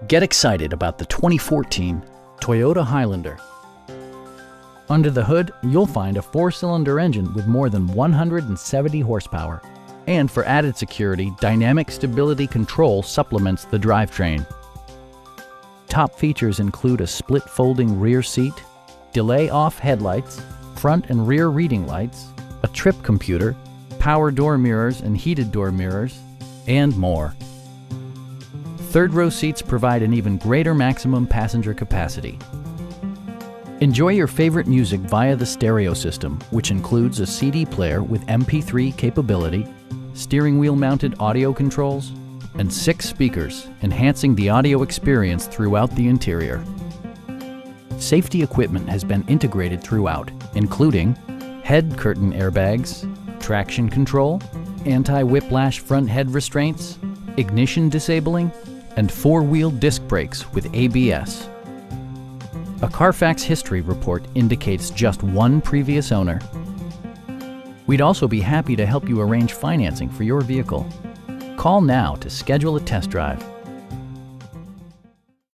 Get excited about the 2014 Toyota Highlander. Under the hood, you'll find a 4-cylinder engine with more than 170 horsepower. And for added security, dynamic stability control supplements the drivetrain. Top features include a split folding rear seat, delay-off headlights, front and rear reading lights, a trip computer, power door mirrors and heated door mirrors, and more. Third-row seats provide an even greater maximum passenger capacity. Enjoy your favorite music via the stereo system, which includes a CD player with MP3 capability, steering wheel mounted audio controls, and 6 speakers, enhancing the audio experience throughout the interior. Safety equipment has been integrated throughout, including head curtain airbags, traction control, anti-whiplash front head restraints, ignition disabling, and 4-wheel disc brakes with ABS. A Carfax history report indicates just 1 previous owner. We'd also be happy to help you arrange financing for your vehicle. Call now to schedule a test drive.